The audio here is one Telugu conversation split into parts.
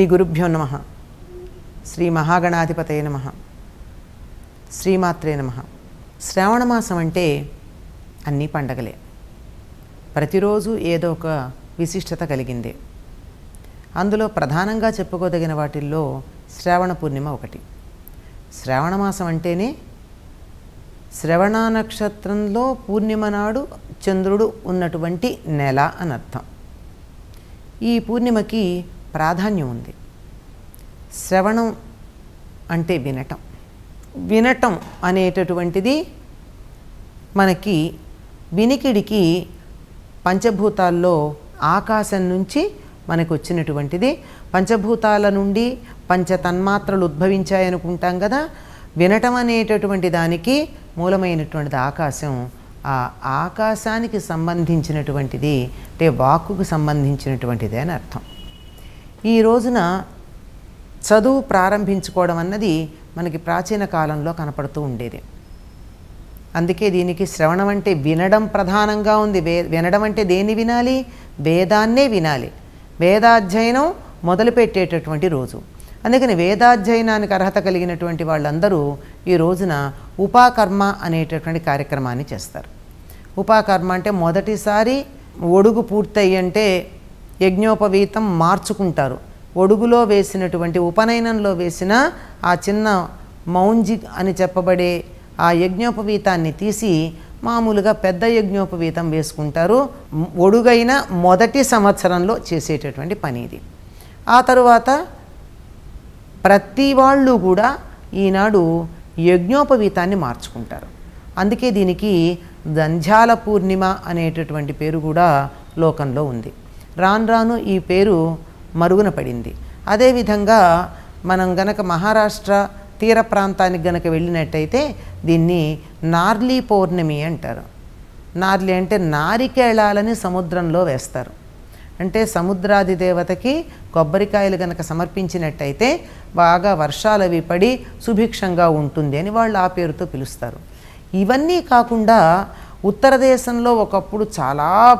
శ్రీ గురుభ్యో నమః. శ్రీ మహాగణాధిపతయే నమః. శ్రీమాత్రే నమః. శ్రావణ మాసం అంటే అన్ని పండగలే. ప్రతిరోజు ఏదో ఒక విశిష్టత కలిగిందే. అందులో ప్రధానంగా చెప్పుకోదగిన వాటిల్లో శ్రావణ పూర్ణిమ ఒకటి. శ్రావణ మాసం అంటేనే శ్రవణ నక్షత్రంలో పూర్ణిమ నాడు చంద్రుడు ఉన్నటువంటి నెల అని అర్థం. ఈ పూర్ణిమకి ప్రాధాన్యం ఉంది. శ్రవణం అంటే వినటం. వినటం అనేటటువంటిది మనకి వినికిడికి పంచభూతాల్లో ఆకాశం నుంచి మనకు వచ్చినటువంటిది. పంచభూతాల నుండి పంచతన్మాత్రలు ఉద్భవించాయనుకుంటాం కదా. వినటం అనేటటువంటి దానికి మూలమైనటువంటిది ఆకాశం. ఆ ఆకాశానికి సంబంధించినటువంటిది అంటే వాక్కుకు సంబంధించినటువంటిది అని అర్థం. ఈ రోజున చదువు ప్రారంభించుకోవడం అన్నది మనకి ప్రాచీన కాలంలో కనపడుతూ ఉండేది. అందుకే దీనికి శ్రవణం అంటే వినడం ప్రధానంగా ఉంది. వినడం అంటే దేన్ని వినాలి? వేదాన్నే వినాలి. వేదాధ్యయనం మొదలుపెట్టేటటువంటి రోజు. అందుకని వేదాధ్యయనానికి అర్హత కలిగినటువంటి వాళ్ళందరూ ఈ రోజున ఉపాకర్మ అనేటటువంటి కార్యక్రమాన్ని చేస్తారు. ఉపాకర్మ అంటే మొదటిసారి ఒడుగు పూర్తయి అంటే యజ్ఞోపవీతం మార్చుకుంటారు. ఒడుగులో వేసినటువంటి ఉపనయనంలో వేసిన ఆ చిన్న మౌంజి అని చెప్పబడే ఆ యజ్ఞోపవీతాన్ని తీసి మామూలుగా పెద్ద యజ్ఞోపవీతం వేసుకుంటారు. ఒడుగైన మొదటి సంవత్సరంలో చేసేటటువంటి పని ఇది. ఆ తరువాత ప్రతి వాళ్ళు కూడా ఈనాడు యజ్ఞోపవీతాన్ని మార్చుకుంటారు. అందుకే దీనికి దంధ్యాల పూర్ణిమ అనేటటువంటి పేరు కూడా లోకంలో ఉంది. రాను రాను ఈ పేరు మరుగున పడింది. అదేవిధంగా మనం గనక మహారాష్ట్ర తీర ప్రాంతానికి గనక వెళ్ళినట్టయితే దీన్ని నార్లీ పౌర్ణమి అంటారు. నార్లీ అంటే నారికేళాలని సముద్రంలో వేస్తారు. అంటే సముద్రాది దేవతకి కొబ్బరికాయలు గనక సమర్పించినట్టయితే బాగా వర్షాలు అవి పడి సుభిక్షంగా ఉంటుంది అని వాళ్ళు ఆ పేరుతో పిలుస్తారు. ఇవన్నీ కాకుండా ఉత్తర దేశంలో ఒకప్పుడు చాలా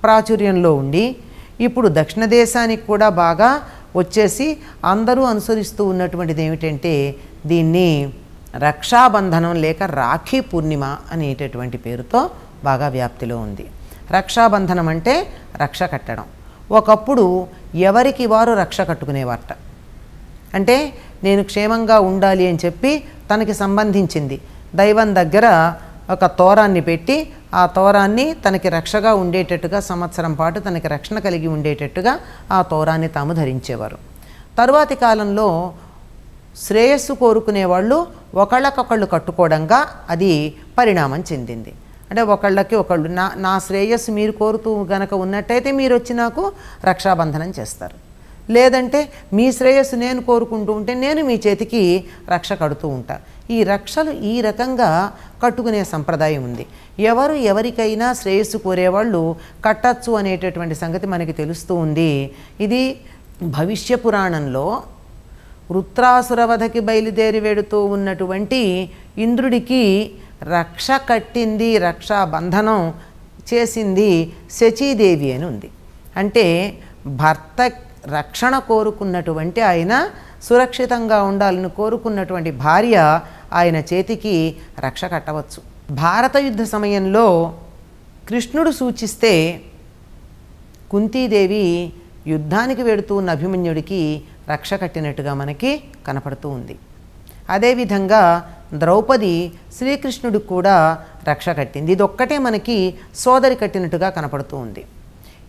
ప్రాచుర్యంలో ఉండి ఇప్పుడు దక్షిణ దేశానికి కూడా బాగా వచ్చేసి అందరూ అనుసరిస్తూ ఉన్నటువంటిది ఏమిటంటే దీన్ని రక్షాబంధనం లేక రాఖీ పూర్ణిమ అనేటటువంటి పేరుతో బాగా వ్యాప్తిలో ఉంది. రక్షాబంధనం అంటే రక్ష కట్టడం. ఒకప్పుడు ఎవరికి వారు రక్ష కట్టుకునేవారట. అంటే నేను క్షేమంగా ఉండాలి అని చెప్పి తనకి సంబంధించింది దైవం దగ్గర ఒక తోరాన్ని పెట్టి ఆ తోరాన్ని తనకి రక్షగా ఉండేటట్టుగా సంవత్సరం పాటు తనకి రక్షణ కలిగి ఉండేటట్టుగా ఆ తోరాన్ని తాము ధరించేవారు. తరువాతి కాలంలో శ్రేయస్సు కోరుకునేవాళ్ళు ఒకళ్ళకొకళ్ళు కట్టుకోవడంగా అది పరిణామం చెందింది. అంటే ఒకళ్ళకి ఒకళ్ళు నా శ్రేయస్సు మీరు కోరుతూ గనక ఉన్నట్టయితే మీరు వచ్చి నాకు రక్షాబంధనం చేస్తారు. లేదంటే మీ శ్రేయస్సు నేను కోరుకుంటూ ఉంటే నేను మీ చేతికి రక్ష కడుతూ ఉంటా. ఈ రక్షలు ఈ రకంగా కట్టుకునే సంప్రదాయం ఉంది. ఎవరు ఎవరికైనా శ్రేయస్సు కోరేవాళ్ళు కట్టచ్చు అనేటటువంటి సంగతి మనకి తెలుస్తూ ఉంది. ఇది భవిష్య పురాణంలో వృత్రాసురవధకి బయలుదేరి వెడుతూ ఉన్నటువంటి ఇంద్రుడికి రక్ష కట్టింది, రక్షాబంధనం చేసింది శచీదేవి అని ఉంది. అంటే భర్త రక్షణ కోరుకున్నటువంటి ఆయన సురక్షితంగా ఉండాలని కోరుకున్నటువంటి భార్య ఆయన చేతికి రక్ష కట్టవచ్చు. భారత యుద్ధ సమయంలో కృష్ణుడు సూచిస్తే కుంతీదేవి యుద్ధానికి వెడుతూ ఉన్న అభిమన్యుడికి రక్ష కట్టినట్టుగా మనకి కనపడుతూ ఉంది. అదేవిధంగా ద్రౌపది శ్రీకృష్ణుడికి కూడా రక్ష కట్టింది. ఇది ఒక్కటే మనకి సోదరి కట్టినట్టుగా కనపడుతూ ఉంది.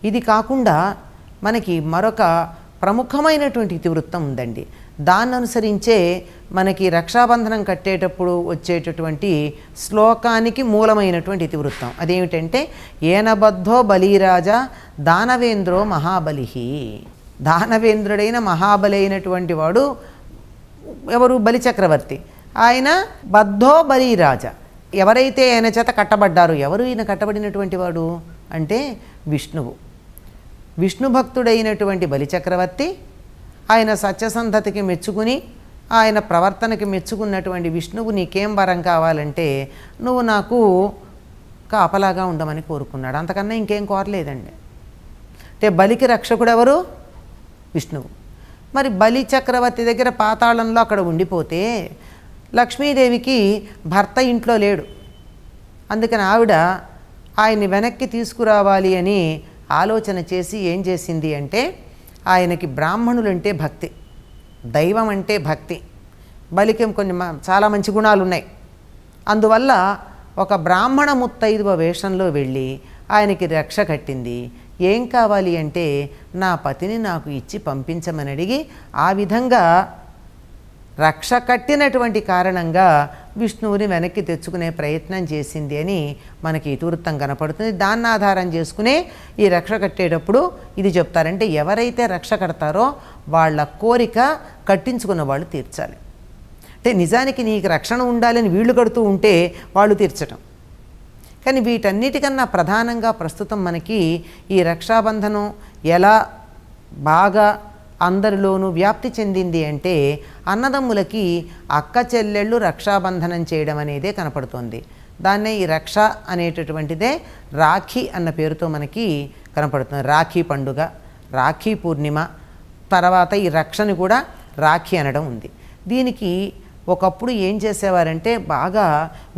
ఇది కాకుండా మనకి మరొక ప్రముఖమైనటువంటి ఇతివృత్తం ఉందండి. దాన్ని అనుసరించే మనకి రక్షాబంధనం కట్టేటప్పుడు వచ్చేటటువంటి శ్లోకానికి మూలమైనటువంటి ఇతివృత్తం అదేమిటంటే ఏనబద్ధో బలిరాజా దానవేంద్రో మహాబలిహి. దానవేంద్రుడైన మహాబలి అయినటువంటి వాడు ఎవరు? బలిచక్రవర్తి. ఆయన బద్ధో బలిరాజా. ఎవరైతే ఆయన చేత కట్టబడ్డారో, ఎవరు ఈయన కట్టబడినటువంటి వాడు అంటే విష్ణువు. విష్ణు భక్తుడైనటువంటి బలిచక్రవర్తి ఆయన సత్యసంధతికి మెచ్చుకుని ఆయన ప్రవర్తనకి మెచ్చుకున్నటువంటి విష్ణువు నీకేం వరం కావాలంటే నువ్వు నాకు కాపలాగా ఉండమని కోరుకున్నాడు. అంతకన్నా ఇంకేం కోరలేదండి. అంటే బలికి రక్షకుడు ఎవరు? విష్ణువు. మరి బలి చక్రవర్తి దగ్గర పాతాళంలో అక్కడ ఉండిపోతే లక్ష్మీదేవికి భర్త ఇంట్లో లేడు. అందుకని ఆవిడ ఆయన్ని వెనక్కి తీసుకురావాలి అని ఆలోచన చేసి ఏం చేసింది అంటే, ఆయనకి బ్రాహ్మణులంటే భక్తి, దైవం అంటే భక్తి, బలికి కొన్ని చాలా మంచి గుణాలు ఉన్నాయి. అందువల్ల ఒక బ్రాహ్మణ ముత్తైదువ వేషంలో వెళ్ళి ఆయనకి రక్ష కట్టింది. ఏం కావాలి అంటే, నా పతిని నాకు ఇచ్చి పంపించమని అడిగి ఆ విధంగా రక్ష కట్టినటువంటి కారణంగా విష్ణువుని వెనక్కి తెచ్చుకునే ప్రయత్నం చేసింది అని మనకి ఇతివృత్తం కనపడుతుంది. దాన్ని ఆధారం చేసుకునే ఈ రక్ష కట్టేటప్పుడు ఇది చెప్తారంటే, ఎవరైతే రక్ష కడతారో వాళ్ళ కోరిక కట్టించుకున్న వాళ్ళు తీర్చాలి. అంటే నిజానికి నీకు రక్షణ ఉండాలని వీళ్ళు కడుతూ ఉంటే వాళ్ళు తీర్చటం. కానీ వీటన్నిటికన్నా ప్రధానంగా ప్రస్తుతం మనకి ఈ రక్షాబంధనం ఎలా బాగా అందరిలోనూ వ్యాప్తి చెందింది అంటే, అన్నదమ్ములకి అక్క చెల్లెళ్ళు రక్షాబంధనం చేయడం అనేదే కనపడుతోంది. దాన్నే ఈ రక్ష అనేటటువంటిదే రాఖీ అన్న పేరుతో మనకి కనపడుతుంది. రాఖీ పండుగ, రాఖీ పూర్ణిమ, తర్వాత ఈ రక్షని కూడా రాఖీ అనడం ఉంది. దీనికి ఒకప్పుడు ఏం చేసేవారంటే, బాగా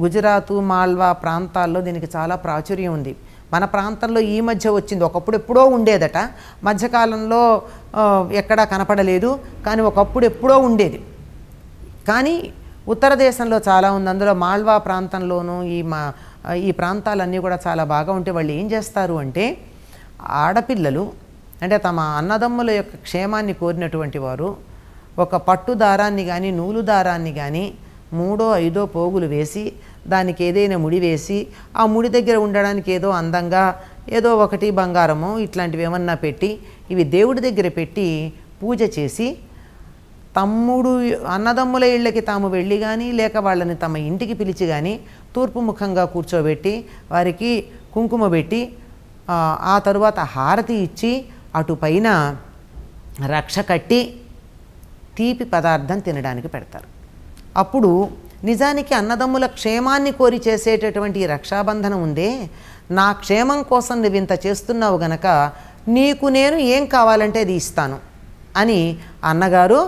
గుజరాతు మాల్వా ప్రాంతాల్లో దీనికి చాలా ప్రాచుర్యం ఉంది. మన ప్రాంతంలో ఈ మధ్య వచ్చింది, ఒకప్పుడు ఎప్పుడో ఉండేదట, మధ్యకాలంలో ఎక్కడా కనపడలేదు, కానీ ఒకప్పుడు ఎప్పుడో ఉండేది. కానీ ఉత్తర దేశంలో చాలా ఉంది. అందులో మాల్వా ప్రాంతంలోనూ ఈ ప్రాంతాలన్నీ కూడా చాలా బాగా ఉంటే వాళ్ళు ఏం చేస్తారు అంటే, ఆడపిల్లలు అంటే తమ అన్నదమ్ముల యొక్క క్షేమాన్ని కోరినటువంటి వారు ఒక పట్టు దారాన్ని కానీ నూలు దారాన్ని కానీ 3 or 5 పోగులు వేసి దానికి ఏదైనా ముడి వేసి ఆ ముడి దగ్గర ఉండడానికి ఏదో అందంగా ఏదో ఒకటి బంగారమో ఇట్లాంటివి ఏమన్నా పెట్టి ఇవి దేవుడి దగ్గర పెట్టి పూజ చేసి అన్నదమ్ముల ఇళ్ళకి తాము వెళ్ళి కానీ లేక వాళ్ళని తమ ఇంటికి పిలిచి కానీ తూర్పు ముఖంగా కూర్చోబెట్టి వారికి కుంకుమ పెట్టి ఆ తరువాత హారతి ఇచ్చి అటుపైన రక్ష కట్టి తీపి పదార్థం తినడానికి పెడతారు. అప్పుడు నిజానికి అన్నదమ్ముల క్షేమాన్ని కోరి చేసేటటువంటి ఈ రక్షాబంధనం ఉందే, నా క్షేమం కోసం నువ్వు ఇంత చేస్తున్నావు గనక నీకు నేను ఏం కావాలంటే అది ఇస్తాను అని అన్నగారు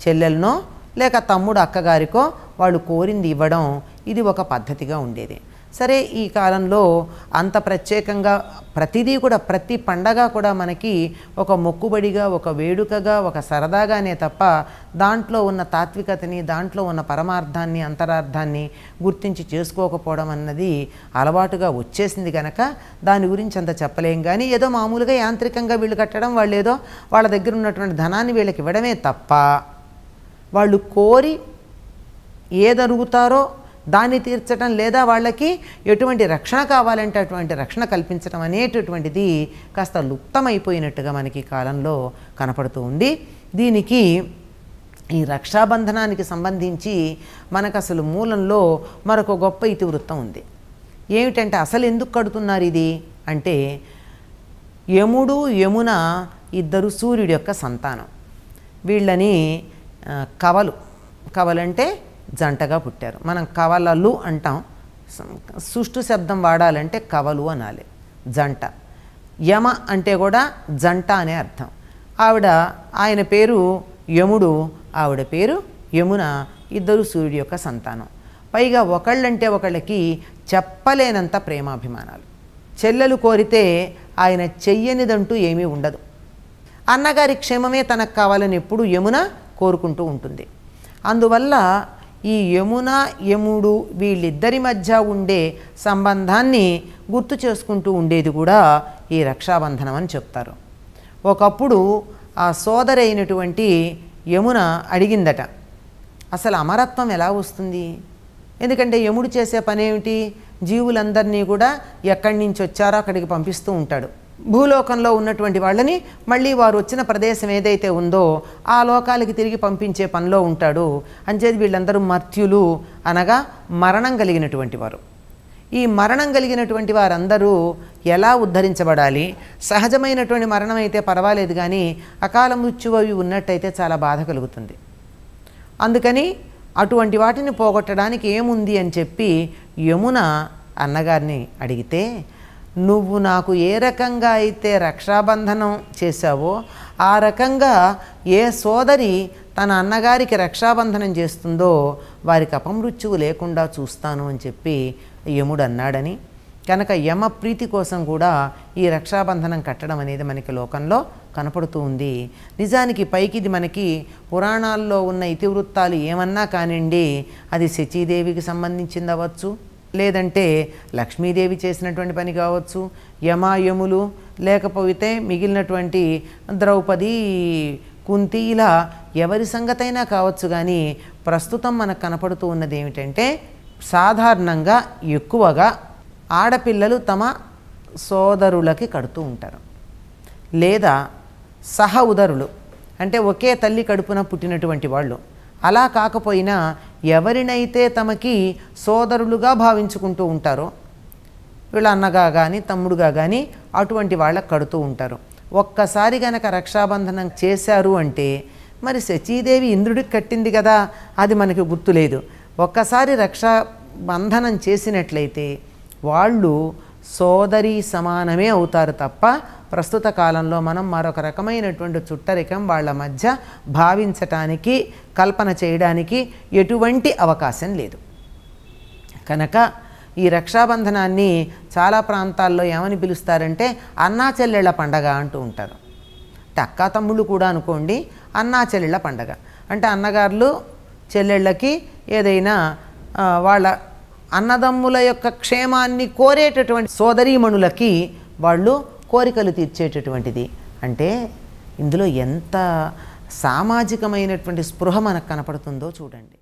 చెల్లెలనో లేక తమ్ముడు అక్కగారికో వాళ్ళు కోరింది ఇవ్వడం ఇది ఒక పద్ధతిగా ఉండేది. సరే, ఈ కాలంలో అంత ప్రత్యేకంగా ప్రతిదీ కూడా ప్రతి పండగ కూడా మనకి ఒక మొక్కుబడిగా ఒక వేడుకగా ఒక సరదాగానే తప్ప దాంట్లో ఉన్న తాత్వికతని దాంట్లో ఉన్న పరమార్థాన్ని అంతరార్థాన్ని గుర్తించి చేసుకోకపోవడం అన్నది అలవాటుగా వచ్చేసింది కనుక దాని గురించి అంత చెప్పలేం. కానీ ఏదో మామూలుగా యాంత్రికంగా వీళ్ళు కట్టడం, వాళ్ళు ఏదో వాళ్ళ దగ్గర ఉన్నటువంటి ధనాన్ని వీళ్ళకి ఇవ్వడమే తప్ప వాళ్ళు కోరి ఏదరుగుతారో దాన్ని తీర్చడం లేదా వాళ్ళకి ఎటువంటి రక్షణ కావాలంటే అటువంటి రక్షణ కల్పించడం అనేటటువంటిది కాస్త లుప్తమైపోయినట్టుగా మనకి కాలంలో కనపడుతూ ఉంది. దీనికి ఈ రక్షాబంధనానికి సంబంధించి మనకు అసలు మూలంలో మరొక గొప్ప ఇతివృత్తం ఉంది. ఏమిటంటే అసలు ఎందుకు కడుతున్నారు ఇది అంటే, యముడు యమున ఇద్దరు సూర్యుడి యొక్క సంతానం. వీళ్ళని కవలంటే జంటగా పుట్టారు. మనం కవలలు అంటాం, సుష్టు శబ్దం వాడాలంటే కవలు అనాలి, జంట. యమ అంటే కూడా జంట అనే అర్థం. ఆయన పేరు యముడు, ఆవిడ పేరు యమున, ఇద్దరు సూర్యుడి యొక్క సంతానం. పైగా ఒకళ్ళంటే ఒకళ్ళకి చెప్పలేనంత ప్రేమాభిమానాలు. చెల్లెలు కోరితే ఆయన చెయ్యనిదంటూ ఏమీ ఉండదు. అన్నగారి క్షేమమే తనకు కావాలని ఎప్పుడు యమున కోరుకుంటూ ఉంటుంది. అందువల్ల ఈ యమున యముడు వీళ్ళిద్దరి మధ్య ఉండే సంబంధాన్ని గుర్తు చేసుకుంటూ ఉండేది కూడా ఈ రక్షాబంధనం అని చెప్తారు. ఒకప్పుడు ఆ సోదరి అయినటువంటి యమున అడిగిందట, అసలు అమరత్వం ఎలా వస్తుంది? ఎందుకంటే యముడు చేసే పనేమిటి, జీవులందరినీ కూడా ఎక్కడి నుంచి వచ్చారో అక్కడికి పంపిస్తూ ఉంటాడు. భూలోకంలో ఉన్నటువంటి వాళ్ళని మళ్ళీ వారు వచ్చిన ప్రదేశం ఏదైతే ఉందో ఆ లోకాలకి తిరిగి పంపించే పనిలో ఉంటాడు. అంచేది వీళ్ళందరూ మర్త్యులు అనగా మరణం కలిగినటువంటి వారు. ఈ మరణం కలిగినటువంటి వారందరూ ఎలా ఉద్ధరించబడాలి? సహజమైనటువంటి మరణం అయితే పర్వాలేదు, కానీ అకాల మృత్యువు అవి ఉన్నట్టయితే చాలా బాధ కలుగుతుంది. అందుకని అటువంటి వాటిని పోగొట్టడానికి ఏముంది అని చెప్పి యమున అన్నగారిని అడిగితే, నువ్వు నాకు ఏ రకంగా అయితే రక్షాబంధనం చేశావో ఆ రకంగా ఏ సోదరి తన అన్నగారికి రక్షాబంధనం చేస్తుందో వారికి అపమృత్యువు లేకుండా చూస్తాను అని చెప్పి యముడు అన్నాడని, కనుక యమ ప్రీతి కోసం కూడా ఈ రక్షాబంధనం కట్టడం అనేది మనకి లోకంలో కనపడుతూ ఉంది. నిజానికి పైకి ఇది మనకి పురాణాల్లో ఉన్న ఇతివృత్తాలు ఏమన్నా కానివ్వండి, అది శచీదేవికి సంబంధించింది అవ్వచ్చు, లేదంటే లక్ష్మీదేవి చేసినటువంటి పని కావచ్చు, యమాయములు, లేకపోతే మిగిలినటువంటి ద్రౌపది, కుంతి, ఇలా ఎవరి సంగతైనా కావచ్చు. కానీ ప్రస్తుతం మనకు కనపడుతూ ఉన్నది ఏమిటంటే, సాధారణంగా ఎక్కువగా ఆడపిల్లలు తమ సోదరులకి కడుతూ ఉంటారు, లేదా సహ ఉదరులు అంటే ఒకే తల్లి కడుపున పుట్టినటువంటి వాళ్ళు. అలా కాకపోయినా ఎవరినైతే తమకి సోదరులుగా భావించుకుంటూ ఉంటారో, వీళ్ళ అన్నగా కానీ తమ్ముడుగా కానీ అటువంటి వాళ్ళకు కడుతూ ఉంటారు. ఒక్కసారి గనక రక్షాబంధనం చేశారు అంటే, మరి శచీదేవి ఇంద్రుడికి కట్టింది కదా, అది మనకి గుర్తులేదు. ఒక్కసారి రక్షాబంధనం చేసినట్లయితే వాళ్ళు సోదరి సమానమే అవుతారు తప్ప ప్రస్తుత కాలంలో మనం మరొక రకమైనటువంటి చుట్టరికం వాళ్ళ మధ్య భావించటానికి, కల్పన చేయడానికి ఎటువంటి అవకాశం లేదు. కనుక ఈ రక్షాబంధనాన్ని చాలా ప్రాంతాల్లో ఏమని పిలుస్తారంటే అన్నా చెల్లెళ్ళ పండగ అంటూ ఉంటారు. అంటే అక్కా తమ్ముళ్ళు కూడా అనుకోండి, అన్నా చెల్లెళ్ళ పండగ అంటే అన్నగారులు చెల్లెళ్ళకి ఏదైనా వాళ్ళ అన్నదమ్ముల యొక్క క్షేమాన్ని కోరేటటువంటి సోదరీమణులకి వాళ్ళు కోరికలు తీర్చేటటువంటిది. అంటే ఇందులో ఎంత సామాజికమైనటువంటి స్పృహ మనకు కనపడుతుందో చూడండి.